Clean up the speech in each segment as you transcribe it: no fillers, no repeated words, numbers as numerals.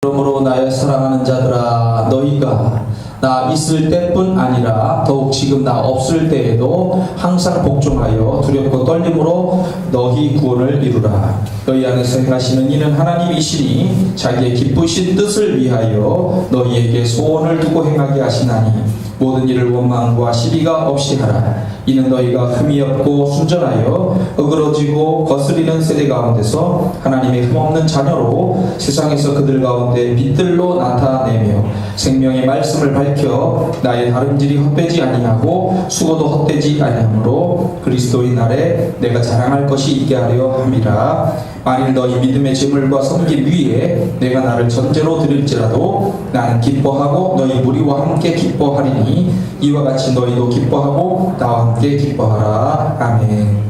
그러므로 나의 사랑하는 자들아, 너희가 나 있을 때뿐 아니라 더욱 지금 나 없을 때에도 항상 복종하여 두렵고 떨림으로 너희 구원을 이루라. 너희 안에서 행하시는 이는 하나님이시니 자기의 기쁘신 뜻을 위하여 너희에게 소원을 두고 행하게 하시나니 모든 일을 원망과 시비가 없이 하라. 이는 너희가 흠이 없고 순전하여 어그러지고 거스리는 세대 가운데서 하나님의 흠없는 자녀로 세상에서 그들 가운데 빛들로 나타내며 생명의 말씀을 밝혀 나의 다름질이 헛되지 아니하고 수고도 헛되지 아니하므로 그리스도의 날에 내가 자랑할 것이 있게 하려 함이라. 만일 너희 믿음의 재물과 섬김 위에 내가 나를 전제로 드릴지라도 나는 기뻐하고 너희 무리와 함께 기뻐하리니 이와 같이 너희도 기뻐하고 나와 함께 기뻐하라. 아멘.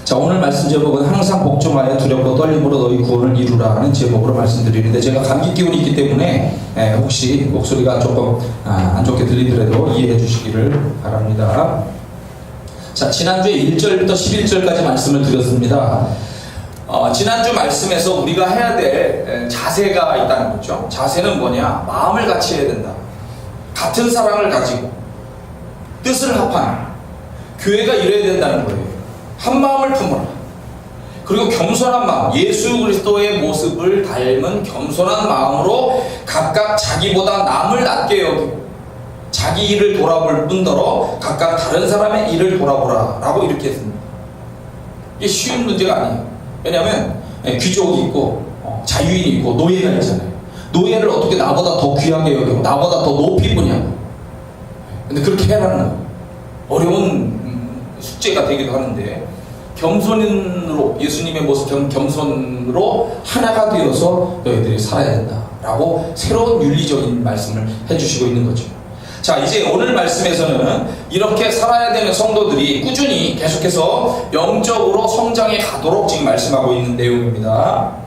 자, 오늘 말씀 제목은 항상 복종하여 두렵고 떨림으로 너희 구원을 이루라 하는 제목으로 말씀드리는데, 제가 감기 기운이 있기 때문에 혹시 목소리가 조금 안 좋게 들리더라도 이해해 주시기를 바랍니다. 자, 지난주에 1절부터 11절까지 말씀을 드렸습니다. 지난주 말씀에서 우리가 해야 될 자세가 있다는 거죠. 자세는 뭐냐? 마음을 같이 해야 된다. 같은 사랑을 가지고 뜻을 합하는 교회가 이래야 된다는 거예요. 한 마음을 품어라. 그리고 겸손한 마음, 예수 그리스도의 모습을 닮은 겸손한 마음으로 각각 자기보다 남을 낮게 여기고 자기 일을 돌아볼 뿐더러 각각 다른 사람의 일을 돌아보라 라고 이렇게 했습니다. 이게 쉬운 문제가 아니에요. 왜냐하면 귀족이 있고 자유인이 있고 노예가 있잖아요. 노예를 어떻게 나보다 더 귀하게 여기고 나보다 더 높이 보냐고. 근데 그렇게 해라는 거예요. 어려운 숙제가 되기도 하는데, 겸손으로 예수님의 모습 겸손으로 하나가 되어서 너희들이 살아야 된다라고 새로운 윤리적인 말씀을 해주시고 있는 거죠. 자, 이제 오늘 말씀에서는 이렇게 살아야 되는 성도들이 꾸준히 계속해서 영적으로 성장해 가도록 지금 말씀하고 있는 내용입니다.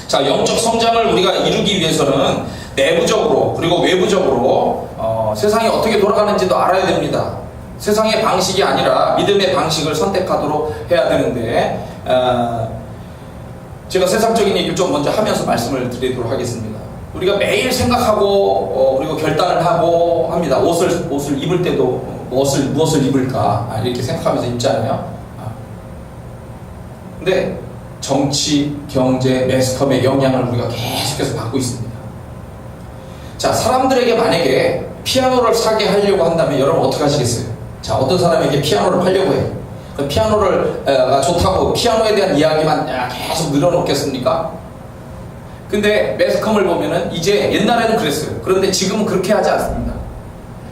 자, 영적 성장을 우리가 이루기 위해서는 내부적으로 그리고 외부적으로 세상이 어떻게 돌아가는지도 알아야 됩니다. 세상의 방식이 아니라 믿음의 방식을 선택하도록 해야 되는데, 제가 세상적인 얘기를 좀 먼저 하면서 말씀을 드리도록 하겠습니다. 우리가 매일 생각하고 그리고 결단을 하고 합니다. 옷을 입을 때도 무엇을 입을까 이렇게 생각하면서 입잖아요. 근데 정치, 경제, 매스컴의 영향을 우리가 계속해서 받고 있습니다. 자, 사람들에게 만약에 피아노를 사게 하려고 한다면 여러분 어떻게 하시겠어요? 자, 어떤 사람에게 피아노를 팔려고 해요. 그 피아노가 좋다고 피아노에 대한 이야기만 계속 늘어놓겠습니까? 근데 매스컴을 보면은 이제 옛날에는 그랬어요. 그런데 지금은 그렇게 하지 않습니다.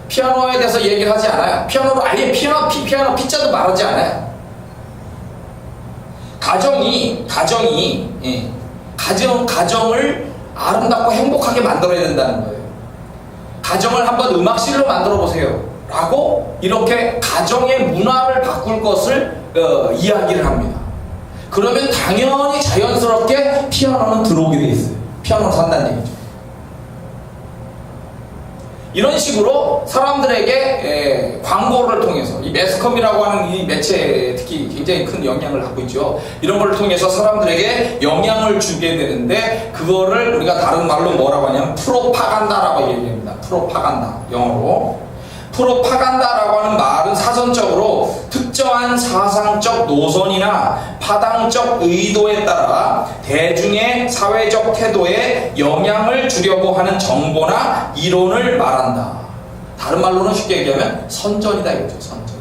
피아노에 대해서 얘기를 하지 않아요. 피아노를 아예 피아노 피자도 말하지 않아요. 가정을 아름답고 행복하게 만들어야 된다는 거예요. 가정을 한번 음악실로 만들어 보세요 라고 이렇게 가정의 문화를 바꿀 것을 이야기를 합니다. 그러면 당연히 자연스럽게 피아노는 들어오게 돼 있어요. 피아노를 산다는 얘기죠. 이런 식으로 사람들에게 광고를 통해서, 이 매스컴이라고 하는 이 매체 특히 굉장히 큰 영향을 갖고 있죠. 이런 걸 통해서 사람들에게 영향을 주게 되는데, 그거를 우리가 다른 말로 뭐라고 하냐면 프로파간다라고 얘기합니다. 프로파간다, 영어로. 프로파간다라고 하는 말은 사전적으로 특정한 사상적 노선이나 파당적 의도에 따라 대중의 사회적 태도에 영향을 주려고 하는 정보나 이론을 말한다. 다른 말로는 쉽게 얘기하면 선전이다 이거죠. 선전.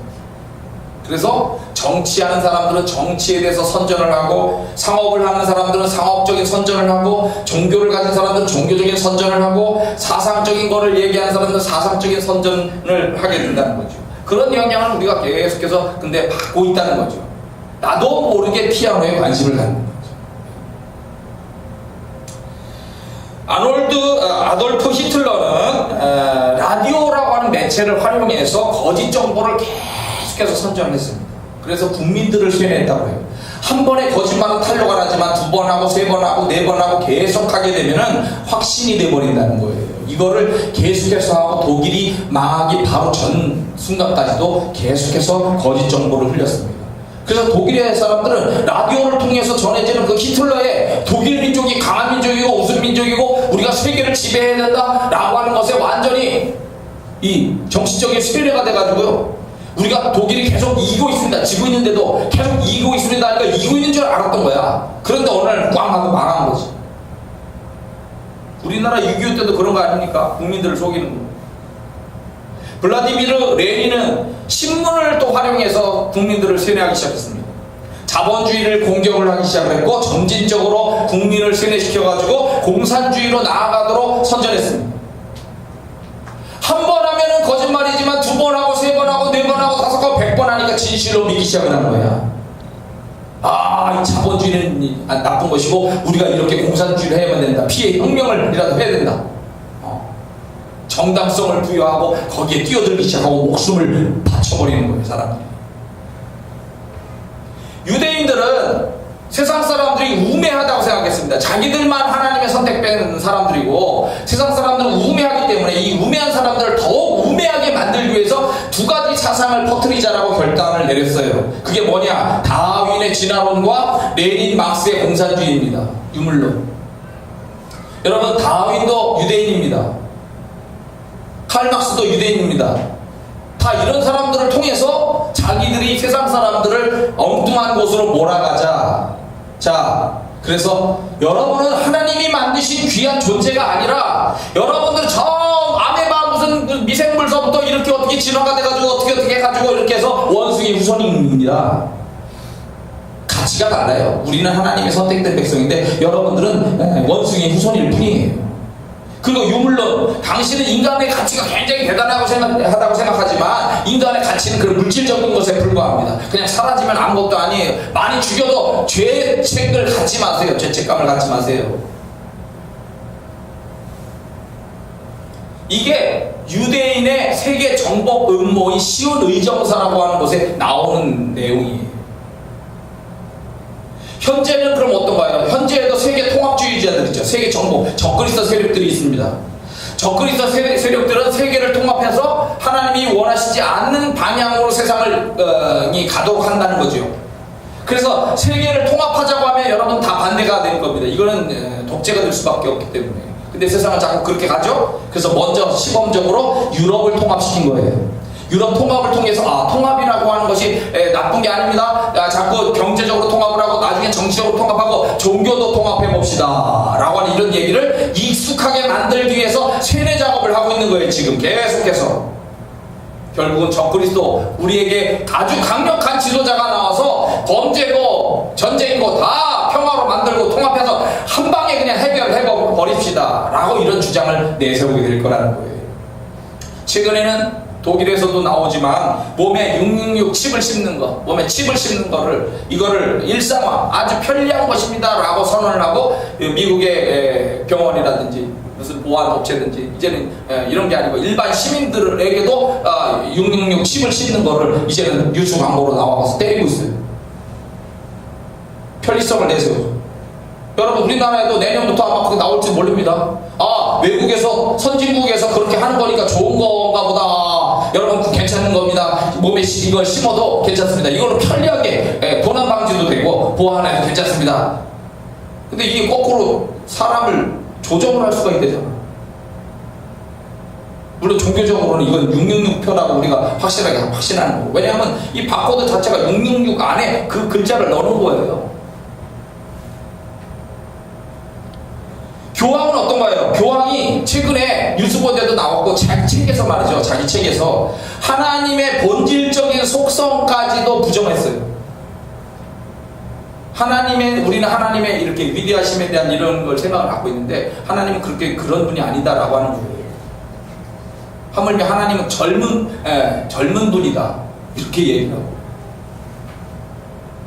그래서 정치하는 사람들은 정치에 대해서 선전을 하고, 상업을 하는 사람들은 상업적인 선전을 하고, 종교를 가진 사람들은 종교적인 선전을 하고, 사상적인 거를 얘기하는 사람들은 사상적인 선전을 하게 된다는 거죠. 그런 영향을 우리가 계속해서 근데 받고 있다는 거죠. 나도 모르게 피아노에 관심을 갖는 거죠. 아돌프 히틀러는 라디오라고 하는 매체를 활용해서 거짓 정보를 계속해서 선전을 했습니다. 그래서 국민들을 세뇌했다고 해요. 한 번에 거짓말은 탄로가 나지만 두 번 하고 세 번 하고 네 번 하고 계속하게 되면은 확신이 돼버린다는 거예요. 이거를 계속해서 하고 독일이 망하기 바로 전 순간까지도 계속해서 거짓 정보를 흘렸습니다. 그래서 독일의 사람들은 라디오를 통해서 전해지는 그 히틀러의 독일 민족이 강한 민족이고 우승 민족이고 우리가 세계를 지배해야 된다라고 하는 것에 완전히 이 정치적인 세뇌가 돼가지고요. 우리가 독일이 계속 이기고 있습니다. 지고 있는데도 계속 이기고 있습니다. 그러니까 이기고 있는 줄 알았던 거야. 그런데 어느 날 꽝 하고 망한 거지. 우리나라 6.25 때도 그런 거 아닙니까? 국민들을 속이는 거. 블라디미르 레닌은 신문을 또 활용해서 국민들을 세뇌하기 시작했습니다. 자본주의를 공격을 하기 시작했고 점진적으로 국민을 세뇌시켜가지고 공산주의로 나아가도록 선전했습니다. 한 번 하면은 거짓말이지만 두 번 하고 세 번 하고 네 번 하고 다섯 번 100번 하니까 진실로 믿기 시작하는 거야. 아, 이 자본주의는 나쁜 것이고 우리가 이렇게 공산주의를 해야만 된다. 피해 혁명을이라도 해야 된다. 정당성을 부여하고 거기에 뛰어들기 시작하고 목숨을 바쳐버리는 거예요, 사람들이. 유대인들은 세상 사람들이 우매하다고 생각했습니다. 자기들만 하나님의 선택된 사람들이고 세상 사람들은 우매하기 때문에 이 우매한 사람들을 더욱 우매하게 만들기 위해서 두 가지 사상을 퍼뜨리자라고 결단을 내렸어요. 그게 뭐냐? 다윈의 진화론과 레닌 막스의 공산주의입니다. 유물론. 여러분, 다윈도 유대인입니다. 칼 막스도 유대인입니다. 다 이런 사람들을 통해서 자기들이 세상 사람들을 엉뚱한 곳으로 몰아가자. 자, 그래서 여러분은 하나님이 만드신 귀한 존재가 아니라 여러분들 저 아메바 무슨 미생물서부터 이렇게 어떻게 진화가 돼가지고 어떻게 해가지고 이렇게 해서 원숭이 후손입니다. 가치가 달라요. 우리는 하나님의 선택된 백성인데 여러분들은 원숭이 후손일 뿐이에요. 그리고 유물론, 당신은 인간의 가치가 굉장히 대단하다고 생각하지만 인간의 가치는 그런 물질적인 것에 불과합니다. 그냥 사라지면 아무것도 아니에요. 많이 죽여도 죄책을 갖지 마세요. 죄책감을 갖지 마세요. 이게 유대인의 세계 정복 음모인 시온 의정사라고 하는 곳에 나오는 내용이에요. 현재는 그럼 어떤가요? 현재에도 세계 통합주의자들 있죠. 세계 정복, 적그리스도 세력들이 있습니다. 적그리스도 세력들은 세계를 통합해서 하나님이 원하시지 않는 방향으로 세상을 가도록 한다는 거죠. 그래서 세계를 통합하자고 하면 여러분 다 반대가 될 겁니다. 이거는 독재가 될 수밖에 없기 때문에. 근데 세상은 자꾸 그렇게 가죠. 그래서 먼저 시범적으로 유럽을 통합시킨 거예요. 유럽 통합을 통해서 통합이라고 하는 것이 나쁜 게 아닙니다. 자꾸 경제적으로 통합을 하고 나중에 정치적으로 통합하고 종교도 통합해 봅시다 라고 하는 이런 얘기를 익숙하게 만들기 위해서 세뇌 작업을 하고 있는 거예요. 지금 계속해서. 결국은 적그리스도 우리에게 아주 강력한 지도자가 나와서 범죄고 전쟁이고 다 평화로 만들고 통합해서 한 방에 그냥 해결해 버립시다 라고 이런 주장을 내세우게 될 거라는 거예요. 최근에는 독일에서도 나오지만 몸에 666 칩을 씹는 거, 몸에 칩을 씹는 이거를 일상화, 아주 편리한 것입니다 라고 선언을 하고 미국의 병원이라든지 무슨 보안업체든지 이제는 이런 게 아니고 일반 시민들에게도 666 칩을 씹는 거를 이제는 뉴스 광고로 나와서 때리고 있어요. 편리성을 내세워서. 여러분, 우리나라에도 내년부터 아마 그게 나올지 모릅니다. 외국에서 선진국에서 그렇게 하는 거니까 좋은 건가 보다. 여러분, 괜찮은 겁니다. 몸에 이걸 심어도 괜찮습니다. 이걸로 편리하게 도난 방지도 되고 보안해도 괜찮습니다. 근데 이게 거꾸로 사람을 조정을 할 수가 있대잖아. 물론 종교적으로는 이건 666표라고 우리가 확신하는 거고. 왜냐하면 이 바코드 자체가 666 안에 그 글자를 넣는 거예요. 교황은 어떤가요? 교황이 최근에 뉴스 보도에도 나왔고 자기 책에서 말이죠. 자기 책에서 하나님의 본질적인 속성까지도 부정했어요. 우리는 하나님의 이렇게 위대하심에 대한 이런 걸 생각을 갖고 있는데 하나님은 그런 분이 아니다라고 하는 거예요. 하물며 하나님은 젊은 분이다 이렇게 얘기하고.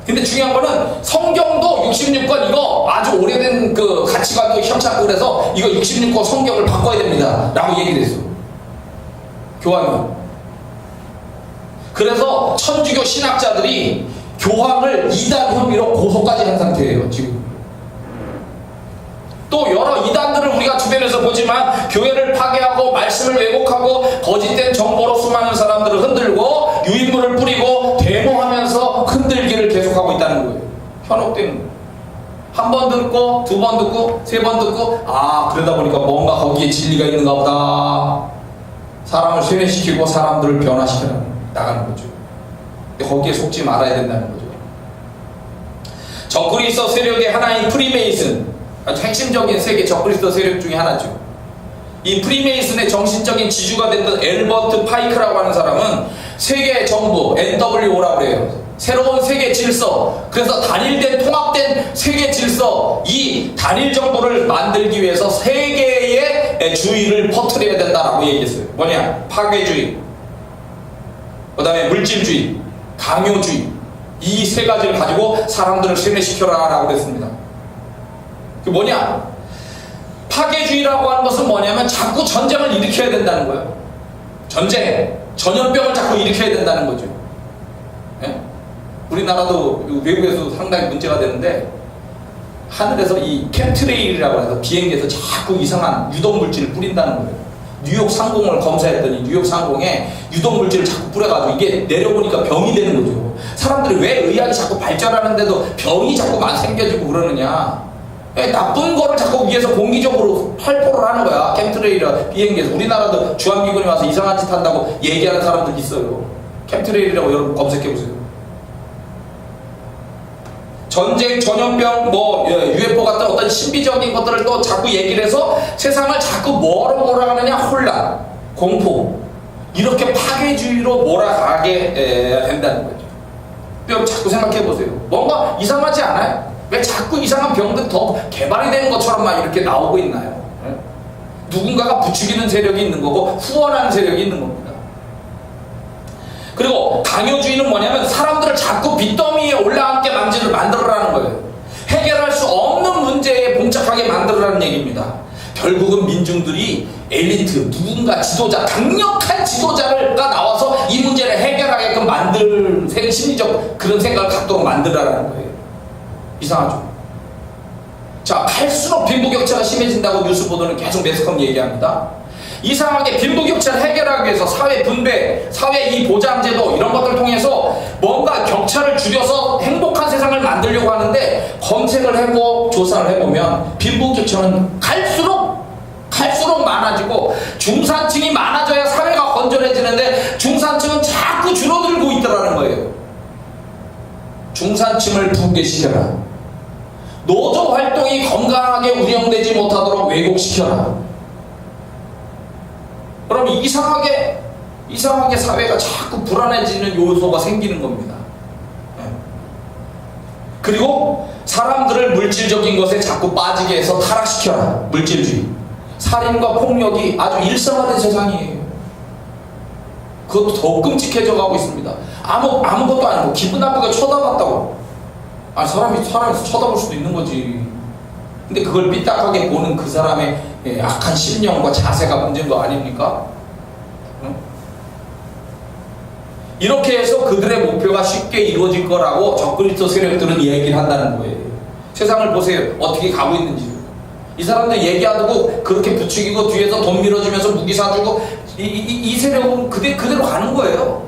근데 중요한 거는 성경도 66권 이거 아주 오래된 그 가치관도 협착고 그래서 이거 66권 성경을 바꿔야 됩니다 라고 얘기를 했어. 교황이. 그래서 천주교 신학자들이 교황을 이단 혐의로 고소까지 한 상태예요 지금. 또 여러 이단들을 우리가 주변에서 보지만 교회를 파괴하고 말씀을 왜곡하고 거짓된 정보로 수많은 사람들을 흔들고 유인물을 뿌리고 데모하면서 흔들기를 현혹되는 거예요. 한 번 듣고, 두 번 듣고, 세 번 듣고, 아, 그러다 보니까 뭔가 거기에 진리가 있는가 보다. 사람을 세뇌시키고 사람들을 변화시켜 나가는 거죠. 근데 거기에 속지 말아야 된다는 거죠. 적그리스도 세력의 하나인 프리메이슨, 아주 핵심적인 세계 적그리스도 세력 중에 하나죠. 이 프리메이슨의 정신적인 지주가 됐던 엘버트 파이크라고 하는 사람은 세계 정부, NWO라고 해요. 새로운 세계 질서, 그래서 단일된 통합된 세계 질서, 이 단일 정부를 만들기 위해서 세계의 주의를 퍼뜨려야 된다라고 얘기했어요. 뭐냐? 파괴주의, 그 다음에 물질주의, 강요주의, 이 세 가지를 가지고 사람들을 세뇌시켜라 라고 그랬습니다. 그 뭐냐? 파괴주의라고 하는 것은 뭐냐면 자꾸 전쟁을 일으켜야 된다는 거예요. 전쟁, 전염병을 자꾸 일으켜야 된다는 거죠. 예? 우리나라도 외국에서 상당히 문제가 되는데, 하늘에서 이 캠트레일이라고 해서 비행기에서 자꾸 이상한 유독물질을 뿌린다는 거예요. 뉴욕 상공을 검사했더니 뉴욕 상공에 유독물질을 자꾸 뿌려가지고 이게 내려보니까 병이 되는 거죠. 사람들이 왜 의학이 자꾸 발전하는데도 병이 자꾸만 생겨지고 그러느냐? 나쁜 거를 자꾸 위에서 공기적으로 활보를 하는 거야. 캠트레일이라 비행기에서. 우리나라도 주한미군이 와서 이상한 짓 한다고 얘기하는 사람들 있어요. 캠트레일이라고 여러분 검색해보세요. 전쟁, 전염병, UFO 같은 어떤 신비적인 것들을 또 자꾸 얘기를 해서 세상을 자꾸 뭐로 몰아가느냐? 혼란, 공포, 이렇게 파괴주의로 몰아가게 된다는 거죠. 여러분 자꾸 생각해보세요. 뭔가 이상하지 않아요? 왜 자꾸 이상한 병들이 더 개발이 되는 것처럼 막 이렇게 나오고 있나요? 누군가가 부추기는 세력이 있는 거고 후원하는 세력이 있는 겁니다. 그리고 강요주의는 뭐냐면 사람들을 자꾸 빚더미에 올라앉게 만들어라는 거예요. 해결할 수 없는 문제에 봉착하게 만들어라는 얘기입니다. 결국은 민중들이 엘리트, 누군가 지도자, 강력한 지도자가 나와서 이 문제를 해결하게끔 만들 심리적 그런 생각을 갖도록 만들어라는 거예요. 이상하죠? 자, 갈수록 빈부격차가 심해진다고 뉴스 보도는 계속 매스컴 얘기합니다. 이상하게 빈부격차를 해결하기 위해서 사회 분배, 사회 이 보장제도 이런 것들을 통해서 뭔가 격차를 줄여서 행복한 세상을 만들려고 하는데, 검색을 해보고 조사를 해보면 빈부격차는 갈수록 많아지고 중산층이 많아져야 사회가 건전해지는데 중산층은 자꾸 줄어들고 있더라는 거예요. 중산층을 붕괴시켜라. 노조 활동이 건강하게 운영되지 못하도록 왜곡시켜라. 그럼 이상하게 사회가 자꾸 불안해지는 요소가 생기는 겁니다. 그리고 사람들을 물질적인 것에 자꾸 빠지게 해서 타락시켜라. 물질주의. 살인과 폭력이 아주 일상화된 세상이에요. 그것도 더 끔찍해져 가고 있습니다. 아무것도 아니고 기분 나쁘게 쳐다봤다고. 아니, 사람이 쳐다볼 수도 있는 거지. 근데 그걸 삐딱하게 보는 그 사람의 악한 심령과 자세가 문제인 거 아닙니까? 응? 이렇게 해서 그들의 목표가 쉽게 이루어질 거라고 적그리스도 세력들은 얘기를 한다는 거예요. 세상을 보세요. 어떻게 가고 있는지. 이 사람들 얘기하고 그렇게 부추기고 뒤에서 돈 밀어주면서 무기 사주고 이 세력은 그대로 가는 거예요.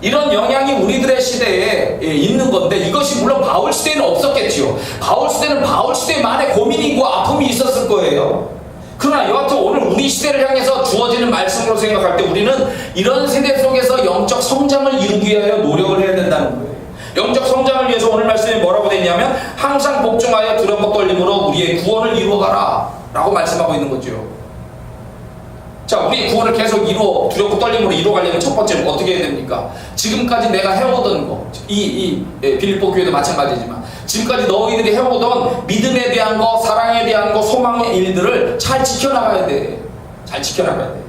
이런 영향이 우리들의 시대에 있는 건데, 이것이 물론 바울 시대에는 없었겠지요. 바울 시대는 바울 시대만의 고민이고 아픔이 있었을 거예요. 그러나 여하튼 오늘 우리 시대를 향해서 주어지는 말씀으로 생각할 때 우리는 이런 세대 속에서 영적 성장을 이루기 위하여 노력을 해야 된다는 거예요. 영적 성장을 위해서 오늘 말씀에 뭐라고 되어 있냐면, 항상 복종하여 두렵고 떨림으로 우리의 구원을 이루어가라 라고 말씀하고 있는 거죠. 자, 우리의 구원을 계속 두렵고 떨림으로 이루어가려면 첫 번째는 어떻게 해야 됩니까? 지금까지 내가 해오던 거, 빌립보 교회도 마찬가지지만 지금까지 너희들이 해오던 믿음에 대한 거, 사랑에 대한 거, 소망의 일들을 잘 지켜나가야 돼. 잘 지켜나가야 돼.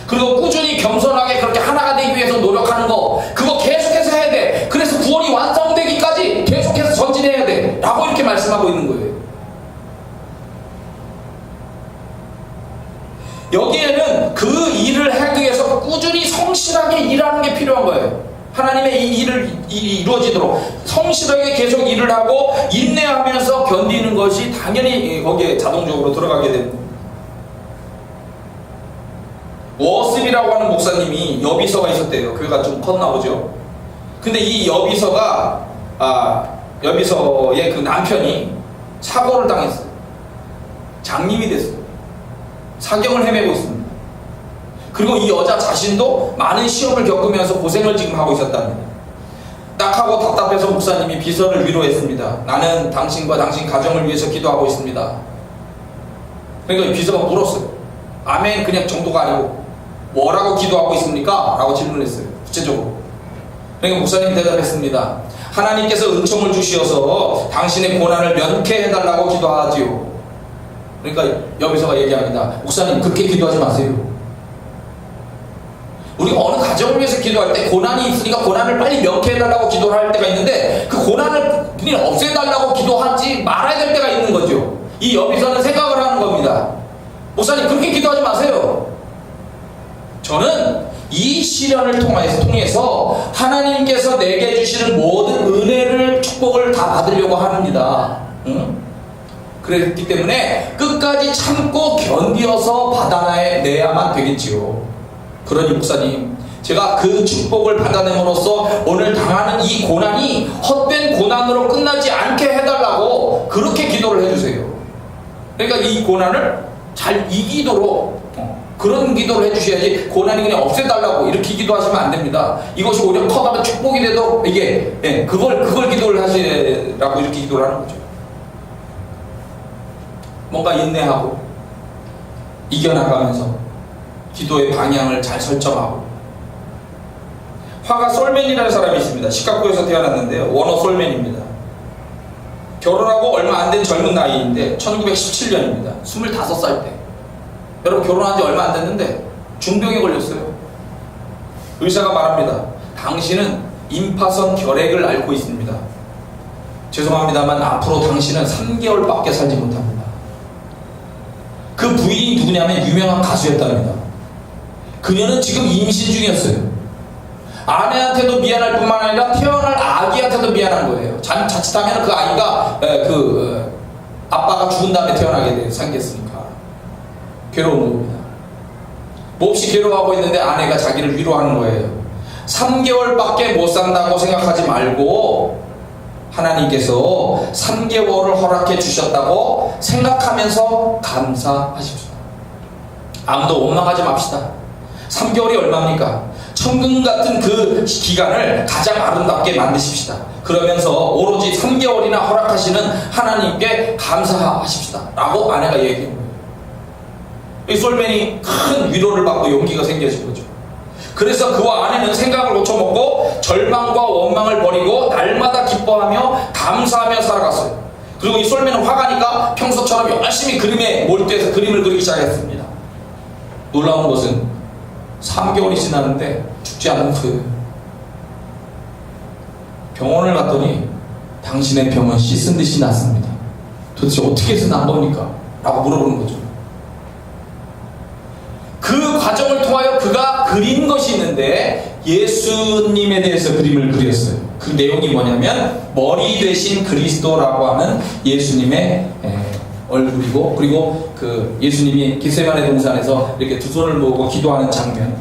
그리고 꾸준히 겸손하게 그렇게 하나가 되기 위해서 노력하는 거, 그거 계속해서 해야 돼. 그래서 구원이 완성되기까지 계속해서 전진해야 돼 라고 이렇게 말씀하고 있는 거예요. 여기에는 그 일을 하기 위해서 꾸준히 성실하게 일하는 게 필요한 거예요. 하나님의 이 일을 이루어지도록 성실하게 계속 일을 하고 인내하면서 견디는 것이 당연히 거기에 자동적으로 들어가게 됩니다. 워습이라고 하는 목사님이 여비서가 있었대요. 교회가 좀 컸나 보죠. 근데 이 여비서가 여비서의 그 남편이 사고를 당했어요. 장님이 됐어요. 사경을 헤매고 있습니다. 그리고 이 여자 자신도 많은 시험을 겪으면서 고생을 지금 하고 있었답니다. 딱하고 답답해서 목사님이 비서를 위로했습니다. 나는 당신과 당신 가정을 위해서 기도하고 있습니다. 그러니까 비서가 물었어요. 아멘 그냥 정도가 아니고 뭐라고 기도하고 있습니까? 라고 질문했어요. 구체적으로. 그러니까 목사님이 대답했습니다. 하나님께서 은총을 주시어서 당신의 고난을 면케해달라고 기도하지요. 그러니까 여비서가 얘기합니다. 목사님 그렇게 기도하지 마세요. 우리가 어느 가정을 위해서 기도할 때 고난이 있으니까 고난을 빨리 면케해달라고 기도를 할 때가 있는데 그 고난을 그냥 없애달라고 기도하지 말아야 될 때가 있는 거죠. 이 여비서는 생각을 하는 겁니다. 목사님 그렇게 기도하지 마세요. 저는 이 시련을 통해서 하나님께서 내게 주시는 모든 은혜를 축복을 다 받으려고 합니다. 응? 그랬기 때문에 끝까지 참고 견디어서 받아내야만 되겠지요. 그러니 목사님 제가 그 축복을 받아냄으로써 오늘 당하는 이 고난이 헛된 고난으로 끝나지 않게 해달라고 그렇게 기도를 해주세요. 그러니까 이 고난을 잘 이기도록 그런 기도를 해주셔야지 고난이 그냥 없애달라고 이렇게 기도하시면 안 됩니다. 이것이 오히려 커다란 축복이 돼도 이게 그걸 기도를 하시라고 이렇게 기도를 하는 거죠. 뭔가 인내하고 이겨나가면서 기도의 방향을 잘 설정하고. 화가 솔맨이라는 사람이 있습니다. 시카고에서 태어났는데요. 원어 솔맨입니다. 결혼하고 얼마 안 된 젊은 나이인데 1917년입니다. 25살 때. 여러분 결혼한 지 얼마 안 됐는데 중병에 걸렸어요. 의사가 말합니다. 당신은 임파선 결핵을 앓고 있습니다. 죄송합니다만 앞으로 당신은 3개월밖에 살지 못합니다. 그 부인이 누구냐면 유명한 가수였답니다. 그녀는 지금 임신 중이었어요. 아내한테도 미안할 뿐만 아니라 태어날 아기한테도 미안한 거예요. 자칫하면 그 아이가 아빠가 죽은 다음에 태어나게 생겼으니까 괴로운 겁니다. 몹시 괴로워하고 있는데 아내가 자기를 위로하는 거예요. 3개월밖에 못 산다고 생각하지 말고 하나님께서 3개월을 허락해 주셨다고 생각하면서 감사하십시오. 아무도 원망하지 맙시다. 3개월이 얼마입니까? 천금 같은 그 기간을 가장 아름답게 만드십시다. 그러면서 오로지 3개월이나 허락하시는 하나님께 감사하십시다 라고 아내가 얘기한 거예요. 이 솔맨이 큰 위로를 받고 용기가 생겨진 거죠. 그래서 그와 아내는 생각을 고쳐먹고 절망과 원망을 버리고 날마다 기뻐하며 감사하며 살아갔어요. 그리고 이 솔맨은 화가니까 평소처럼 열심히 그림에 몰두해서 그림을 그리기 시작했습니다. 놀라운 것은 3개월이 지났는데 죽지 않은 거예요. 병원을 갔더니 당신의 병은 씻은 듯이 났습니다. 도대체 어떻게 해서 난 겁니까? 라고 물어보는 거죠. 그 과정을 통하여 그가 그린 것이 있는데 예수님에 대해서 그림을 그렸어요. 그 내용이 뭐냐면 머리 대신 그리스도라고 하는 예수님의 얼굴이고, 그리고 그 예수님이 겟세마네 동산에서 이렇게 두 손을 모으고 기도하는 장면,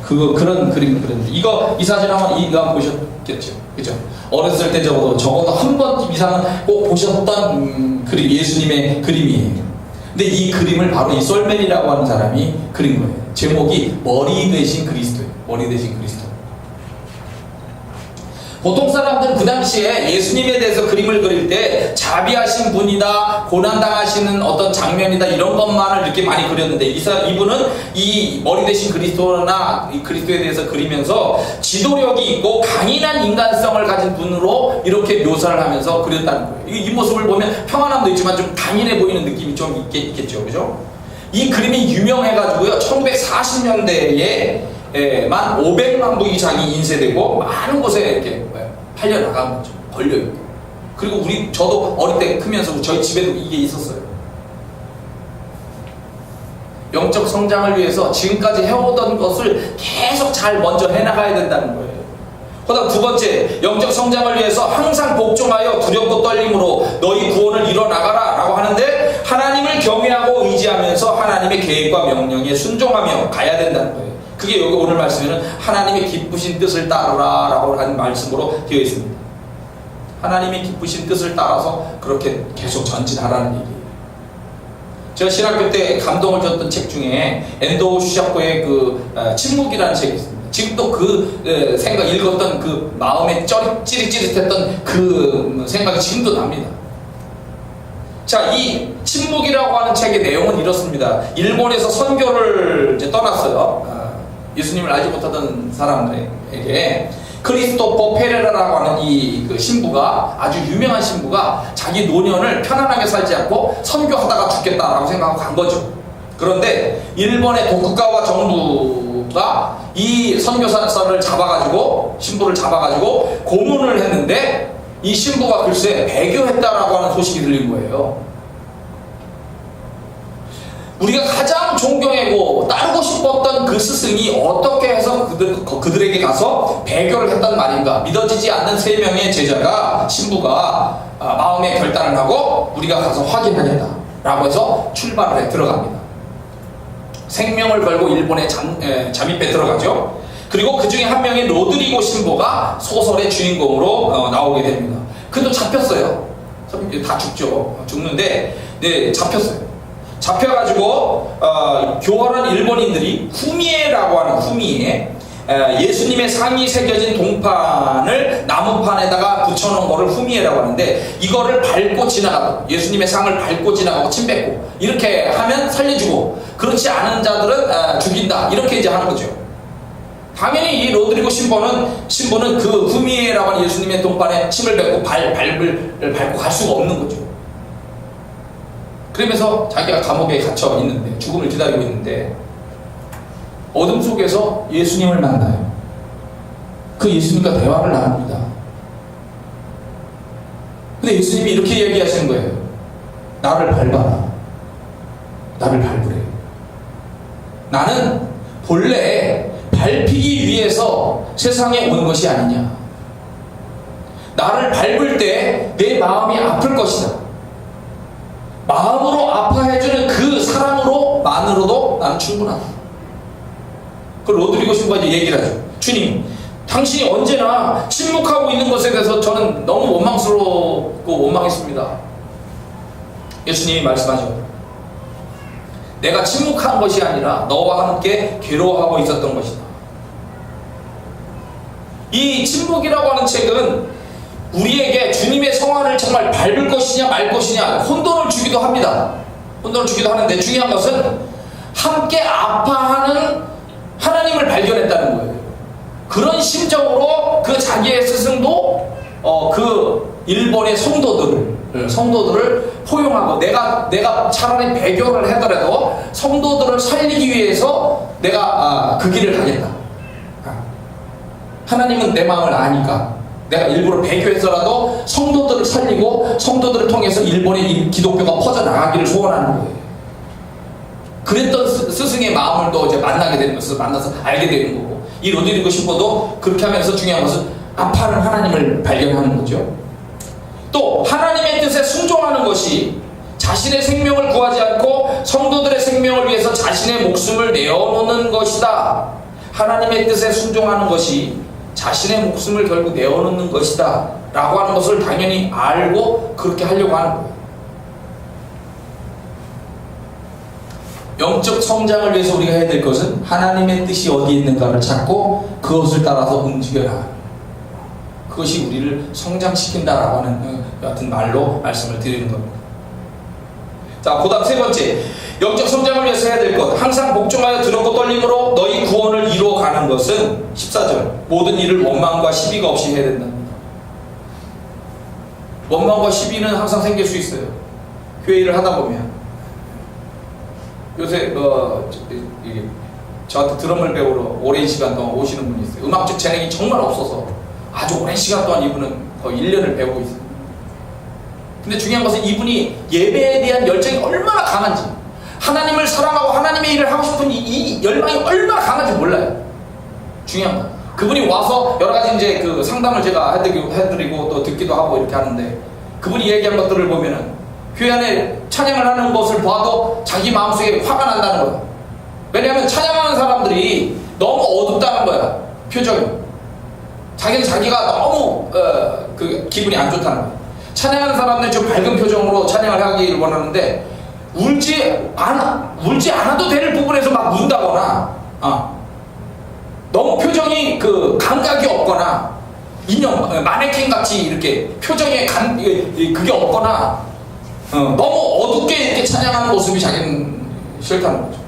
그런 그림을 그렸는데 이 사진 한번 이거 보셨겠죠, 그죠? 어렸을 때 적어도 한 번 이상은 꼭 보셨던 그림, 예수님의 그림이에요. 근데 이 그림을 바로 이 솔맨이라고 하는 사람이 그린 거예요. 제목이 머리 대신 그리스도예요. 머리 대신 그리스도. 보통 사람들은 그 당시에 예수님에 대해서 그림을 그릴 때 자비하신 분이다, 고난당하시는 어떤 장면이다, 이런 것만을 이렇게 많이 그렸는데 이분은 이 머리 대신 그리스도나 이 그리스도에 대해서 그리면서 지도력이 있고 강인한 인간성을 가진 분으로 이렇게 묘사를 하면서 그렸다는 거예요. 이 모습을 보면 평안함도 있지만 좀 강인해 보이는 느낌이 좀 있겠죠, 그죠? 이 그림이 유명해가지고요, 1940년대에 만 500만 부 이상이 인쇄되고 많은 곳에 이렇게 팔려나간 거죠. 걸려있고. 그리고 저도 어릴 때 크면서 저희 집에도 이게 있었어요. 영적 성장을 위해서 지금까지 해오던 것을 계속 잘 먼저 해나가야 된다는 거예요. 그다음 두 번째, 영적 성장을 위해서 항상 복종하여 두렵고 떨림으로 너희 구원을 이뤄나가라 라고 하는데, 하나님을 경외하고 의지하면서 하나님의 계획과 명령에 순종하며 가야 된다는 거예요. 그게 여기 오늘 말씀에는 하나님의 기쁘신 뜻을 따르라 라고 하는 말씀으로 되어 있습니다. 하나님이 기쁘신 뜻을 따라서 그렇게 계속 전진하라는 얘기예요. 제가 신학교 때 감동을 줬던 책 중에 엔도 슈샤코의 침묵이라는 책이 있습니다. 지금도 생각 읽었던 그 마음에 찌릿찌릿했던 그 생각이 지금도 납니다. 자, 이 침묵이라고 하는 책의 내용은 이렇습니다. 일본에서 선교를 이제 떠났어요. 예수님을 알지 못하던 사람들에게 크리스토퍼 페레라라고 하는 그 신부가, 아주 유명한 신부가 자기 노년을 편안하게 살지 않고 선교하다가 죽겠다라고 생각하고 간 거죠. 그런데 일본의 도쿠가와 정부가 이 선교사를 잡아가지고, 신부를 잡아가지고 고문을 했는데 이 신부가 글쎄 배교했다라고 하는 소식이 들린 거예요. 우리가 가장 존경하고 따르고 싶었던 그 스승이 어떻게 해서 그들에게 가서 배교를 했단 말인가? 믿어지지 않는 3명의 제자가, 신부가 마음의 결단을 하고 우리가 가서 확인하겠다라고 해서 출발을 해 들어갑니다. 생명을 걸고 일본에 잠입해 들어가죠. 그리고 그 중에 한 명의 로드리고 신부가 소설의 주인공으로 나오게 됩니다. 그도 잡혔어요. 다 죽는데 네, 잡혔어요. 잡혀가지고 교활한 일본인들이 후미에라고 하는 후미에 예수님의 상이 새겨진 동판을 나무판에다가 붙여놓은 거를 후미에라고 하는데, 이거를 밟고 지나가고, 예수님의 상을 밟고 지나가고 침 뱉고 이렇게 하면 살려주고, 그렇지 않은 자들은 죽인다, 이렇게 이제 하는 거죠. 당연히 이 로드리고 신부는 그 후미에라고 하는 예수님의 동판에 침을 뱉고 밟고 갈 수가 없는 거죠. 그러면서 자기가 감옥에 갇혀 있는데, 죽음을 기다리고 있는데, 어둠 속에서 예수님을 만나요. 그 예수님과 대화를 나눕니다. 근데 예수님이 이렇게 얘기하시는 거예요. 나를 밟아라. 나를 밟으래. 나는 본래 밟히기 위해서 세상에 온 것이 아니냐. 나를 밟을 때 내 마음이 아플 것이다. 마음으로 아파해주는 그 사랑으로만으로도 나는 충분하다. 그 로드리고 신부가 이제 얘기를 하죠. 주님, 당신이 언제나 침묵하고 있는 것에 대해서 저는 너무 원망스럽고 원망했습니다. 예수님이 말씀하죠. 내가 침묵한 것이 아니라 너와 함께 괴로워하고 있었던 것이다. 이 침묵이라고 하는 책은 우리에게 주님의 성화를 정말 밟을 것이냐 말 것이냐 혼돈을 주기도 합니다. 혼돈을 주기도 하는데, 중요한 것은 함께 아파하는 하나님을 발견했다는 거예요. 그런 심정으로 그 자기의 스승도 그 일본의 성도들을 포용하고, 내가 차라리 배교를 하더라도 성도들을 살리기 위해서 내가 그 길을 가겠다. 하나님은 내 마음을 아니까 내가 일부러 배교해서라도 성도들을 살리고 성도들을 통해서 일본의 기독교가 퍼져나가기를 소원하는 거예요. 그랬던 스승의 마음을 또 이제 만나게 되는 것을 만나서 알게 되는 거고, 이 로드리고 신부도 그렇게 하면서 중요한 것은 아파하는 하나님을 발견하는 거죠. 또 하나님의 뜻에 순종하는 것이 자신의 생명을 구하지 않고 성도들의 생명을 위해서 자신의 목숨을 내어놓는 것이다. 하나님의 뜻에 순종하는 것이 자신의 목숨을 결국 내어놓는 것이다 라고 하는 것을 당연히 알고 그렇게 하려고 하는 거예요. 영적 성장을 위해서 우리가 해야 될 것은 하나님의 뜻이 어디에 있는가를 찾고 그것을 따라서 움직여라. 그것이 우리를 성장시킨다라고 하는 같은 말로 말씀을 드리는 겁니다. 자, 그 다음 3번째, 영적 성장을 위해서 해야 될 것, 항상 복종하여 두렵고 떨림으로 너희 구원을 이루어가는 것은 14절, 모든 일을 원망과 시비가 없이 해야 된답니다. 원망과 시비는 항상 생길 수 있어요. 교회 일을 하다 보면. 요새 저한테 드럼을 배우러 오랜 시간 동안 오시는 분이 있어요. 음악적 재능이 정말 없어서 아주 오랜 시간 동안 이분은 거의 1년을 배우고 있어요. 근데 중요한 것은 이분이 예배에 대한 열정이 얼마나 강한지, 하나님을 사랑하고 하나님의 일을 하고 싶은 이 열망이 얼마나 강한지 몰라요. 중요한 건 그분이 와서 여러 가지 이제 그 상담을 제가 해드리고 또 듣기도 하고 이렇게 하는데, 그분이 얘기한 것들을 보면은 교회 안에 찬양을 하는 것을 봐도 자기 마음속에 화가 난다는 거야. 왜냐하면 찬양하는 사람들이 너무 어둡다는 거야. 표정이. 자기는 자기가 너무 그 기분이 안 좋다는 거예요. 찬양하는 사람들은 좀 밝은 표정으로 찬양을 하기를 원하는데 울지 않아도 될 부분에서 막 운다거나 너무 표정이 그 감각이 없거나 인형 마네킹 같이 이렇게 표정에 그게 없거나 너무 어둡게 이렇게 찬양하는 모습이 자기는 싫다는 거죠.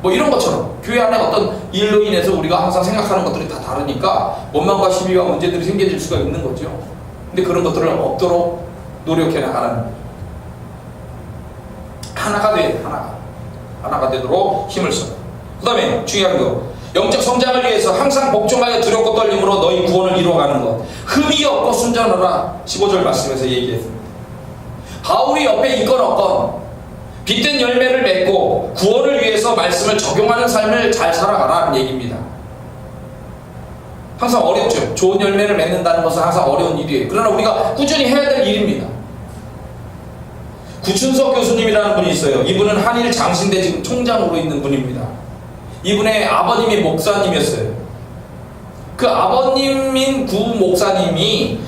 뭐 이런 것처럼 교회 안에 어떤 일로 인해서 우리가 항상 생각하는 것들이 다 다르니까 원망과 시비가 문제들이 생겨질 수가 있는 거죠. 근데 그런 것들을 없도록 노력해 나가는 거죠. 하나가 되도록 힘을 써. 그 다음에 중요한 거, 영적 성장을 위해서 항상 복종하여 두렵고 떨림으로 너희 구원을 이루어가는 것. 흠이 없고 순전하라. 15절 말씀에서 얘기했습니다. 바울이 옆에 있건 없건 빛된 열매를 맺고 구원을 위해서 말씀을 적용하는 삶을 잘 살아가라는 얘기입니다. 항상 어렵죠. 좋은 열매를 맺는다는 것은 항상 어려운 일이에요. 그러나 우리가 꾸준히 해야 될 일입니다. 구춘석 교수님이라는 분이 있어요. 이분은 한일 장신대 지금 총장으로 있는 분입니다. 이분의 아버님이 목사님이었어요. 그 아버님인 구 목사님이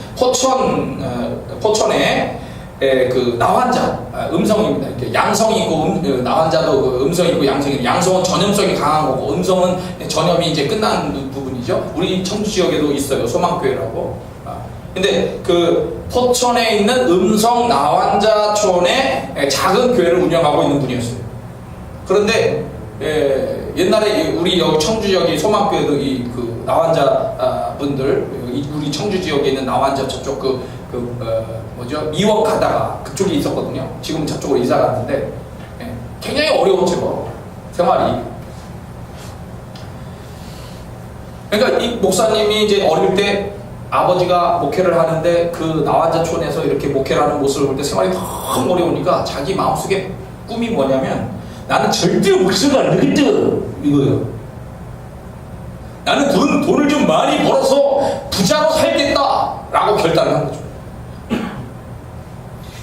포천에 그 나환자 음성입니다. 이렇게 양성이 있고 나환자도 그 음성이 있고 양성이, 양성은 전염성이 강한 거고 음성은 전염이 이제 끝난 부분이죠. 우리 청주 지역에도 있어요. 소망교회라고. 근데 그 포천에 있는 음성 나환자촌에 작은 교회를 운영하고 있는 분이었어요. 그런데 옛날에 우리 여기 청주 지역이 소망교회도 이 그 나환자 분들 우리 청주 지역에 있는 나환자 저쪽 미원 가다가 그쪽에 있었거든요. 지금 저쪽으로 이사 갔는데 굉장히 어려웠죠, 뭐 생활이. 그러니까 이 목사님이 이제 어릴 때 아버지가 목회를 하는데 그 나환자촌에서 이렇게 목회를 하는 모습을 볼 때 생활이 너무 어려우니까 자기 마음속에 꿈이 뭐냐면 나는 절대 목사가 안 되겠다 이거예요. 나는 돈을 좀 많이 벌어서 부자로 살겠다 라고 결단을 한 거죠.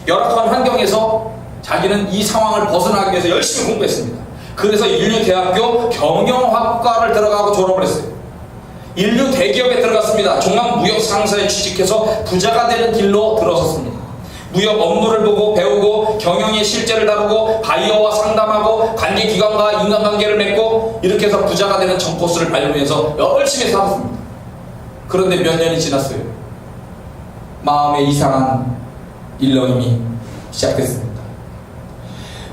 열악한 환경에서 자기는 이 상황을 벗어나기 위해서 열심히 공부했습니다. 그래서 인류대학교 경영학과를 들어가고 졸업을 했어요. 인류 대기업에 들어갔습니다. 종합무역상사에 취직해서 부자가 되는 길로 들어섰습니다. 무역 업무를 보고 배우고 경영의 실제를 다루고 바이어와 상담하고 관계기관과 인간관계를 맺고 이렇게 해서 부자가 되는 전 코스를 밟으면서 열심히 살았습니다. 그런데 몇 년이 지났어요. 마음에 이상한 일렁임이 시작됐습니다.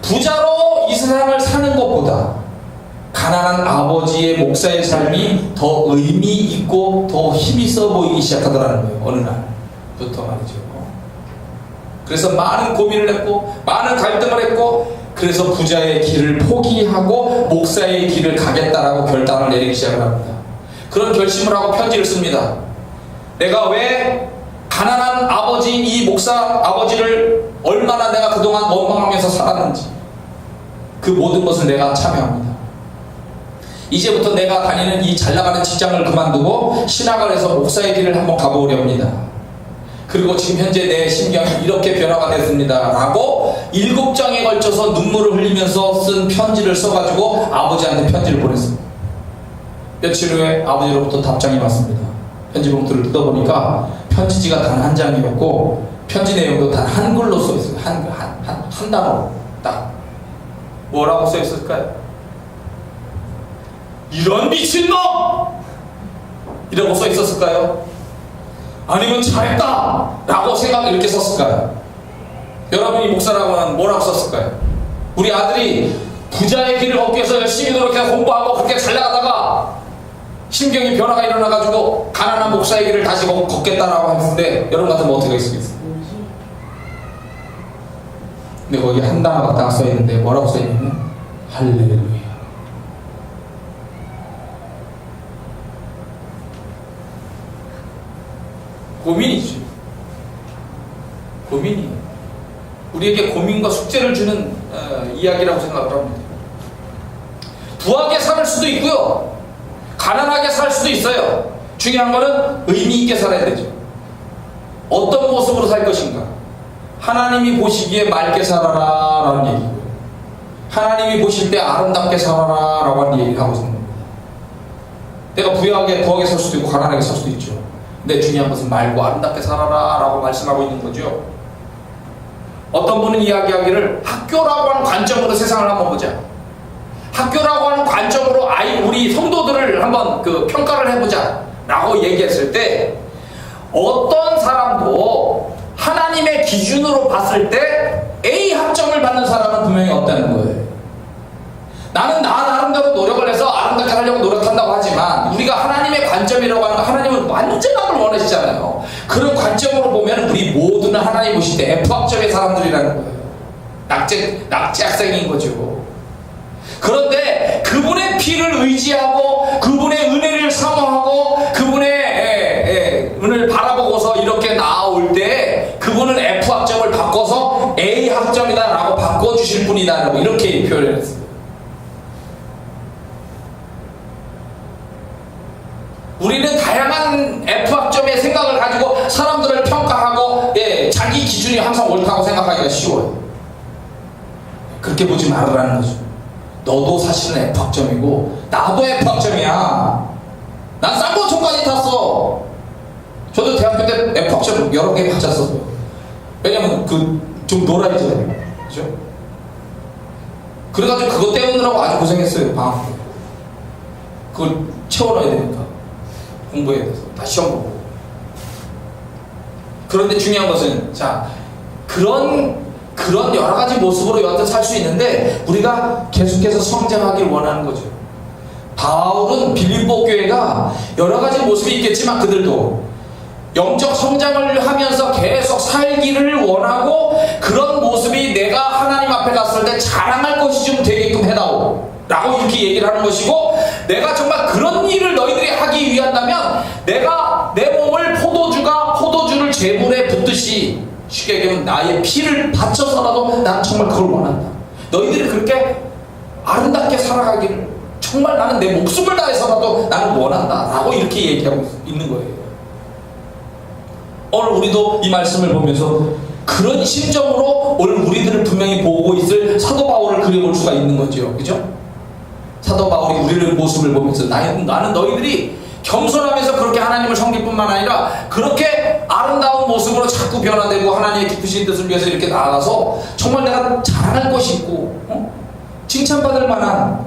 부자로 이 세상을 사는 것보다 가난한 아버지의 목사의 삶이 더 의미 있고 더 힘이 있어 보이기 시작하더라는 거예요. 어느 날부터 말이죠. 그래서 많은 고민을 했고 많은 갈등을 했고 그래서 부자의 길을 포기하고 목사의 길을 가겠다라고 결단을 내리기 시작을 합니다. 그런 결심을 하고 편지를 씁니다. 내가 왜 가난한 아버지인 이 목사 아버지를 얼마나 내가 그동안 원망하면서 살았는지 그 모든 것을 내가 참여합니다. 이제부터 내가 다니는 이 잘나가는 직장을 그만두고 신학을 해서 목사의 길을 한번 가보려 합니다. 그리고 지금 현재 내 심경이 이렇게 변화가 됐습니다 라고 7장에 걸쳐서 눈물을 흘리면서 쓴 편지를 써가지고 아버지한테 편지를 보냈습니다. 며칠 후에 아버지로부터 답장이 왔습니다. 편지 봉투를 뜯어보니까 편지지가 단 한 장이었고 편지 내용도 단 한글로 써있어요. 한 단어로 딱. 뭐라고 써있을까요? 이런 미친놈! 이라고 써있었을까요? 아니면 잘했다! 라고 이렇게 썼을까요? 여러분이 목사라고는 뭐라고 썼을까요? 우리 아들이 부자의 길을 걷기 위해서 열심히 노력해서 공부하고 그렇게 잘 나가다가 심경이 변화가 일어나가지고 가난한 목사의 길을 다시 걷겠다라고 했는데 여러분 같으면 어떻게 했겠어요? 근데 거기 한 단어가 딱 써있는데 뭐라고 써있냐면 할렐루야. 고민이죠. 고민이 우리에게 고민과 숙제를 주는 이야기라고 생각을 합니다. 부하게 살 수도 있고요, 가난하게 살 수도 있어요. 중요한 거는 의미 있게 살아야 되죠. 어떤 모습으로 살 것인가. 하나님이 보시기에 맑게 살아라 라는 얘기고요, 하나님이 보실 때 아름답게 살아라 라고 하는 얘기를 하고 있는 겁니다. 내가 부하게 살 수도 있고 가난하게 살 수도 있죠. 근데 중요한 것은 말고 아름답게 살아라 라고 말씀하고 있는 거죠. 어떤 분은 이야기하기를 학교라고 하는 관점으로 세상을 한번 보자. 학교라고 하는 관점으로 우리 성도들을 한번 평가를 해보자 라고 얘기했을 때 어떤 사람도 하나님의 기준으로 봤을 때 A 학점을 받는 사람은 분명히 없다는 거예요. 나는 나름대로 노력을 해서 아름답게 하려고 노력한다고 하지만 우리가 하나님의 관점이라고 하는 건 하나님은 완전함을 원하시잖아요. 그런 관점으로 보면 우리 모두는 하나님 보실 때 F학점의 사람들이라는 거예요. 낙제 학생인 거죠. 그런데 그분의 피를 의지하고 그분의 은혜를 사모하고 그분의 은혜를 바라보고서 이렇게 나아올 때 그분은 F학점을 바꿔서 A학점이다 라고 바꿔주실 분이다 라고 이렇게 표현을 했어요. 우리는 다양한 F학점의 생각을 가지고 사람들을 평가하고 자기 기준이 항상 옳다고 생각하기가 쉬워요. 그렇게 보지 말으라는 거죠. 너도 사실은 F학점이고 나도 F학점이야. 난 쌍꺼풀까지 탔어. 저도 대학교 때 F학점 여러 개 받았었어요. 왜냐면 좀 놀아야잖아요. 그죠? 그래가지고 그거 때우느라고 아주 고생했어요. 방학 때. 그걸 채워넣어야 되니까. 공부해야 돼서 다시 시험 보고. 그런데 중요한 것은 그런 여러 가지 모습으로 여하튼 살 수 있는데 우리가 계속해서 성장하길 원하는 거죠. 바울은 빌립보 교회가 여러 가지 모습이 있겠지만 그들도 영적 성장을 하면서 계속 살기를 원하고 그런 모습이 내가 하나님 앞에 갔을 때 자랑할 것이 좀 되게끔 해다오 라고 이렇게 얘기를 하는 것이고, 내가 정말 그런 일을 너희들이 하기 위한다면 내가 내 몸을 포도주를 제물에 붓듯이 쉽게 얘기하면 나의 피를 바쳐서라도 난 정말 그걸 원한다. 너희들이 그렇게 아름답게 살아가기를 정말 나는 내 목숨을 다해서라도 나는 원한다 라고 이렇게 얘기하고 있는 거예요. 오늘 우리도 이 말씀을 보면서 그런 심정으로 오늘 우리들을 분명히 보고 있을 사도 바울을 그려볼 수가 있는 거죠. 그죠? 사도 바울이 우리를 모습을 보면서 나는 너희들이 겸손하면서 그렇게 하나님을 섬길 뿐만 아니라 그렇게 아름다운 모습으로 자꾸 변화되고 하나님의 기쁘신 뜻을 위해서 이렇게 나아가서 정말 내가 자랑할 것이 있고 칭찬받을 만한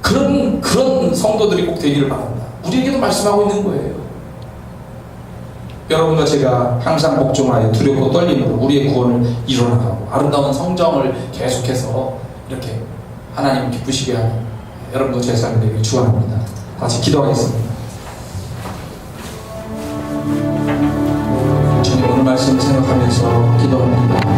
그런 성도들이 꼭 되기를 바란다. 우리에게도 말씀하고 있는 거예요. 여러분과 제가 항상 복종하여 두렵고 떨림으로 우리의 구원을 이뤄나가고 아름다운 성장을 계속해서 이렇게 하나님을 기쁘시게 하는 여러분도 제 삶을 되길 축원합니다. 같이 기도하겠습니다. 주님, 오늘 말씀을 생각하면서 기도합니다.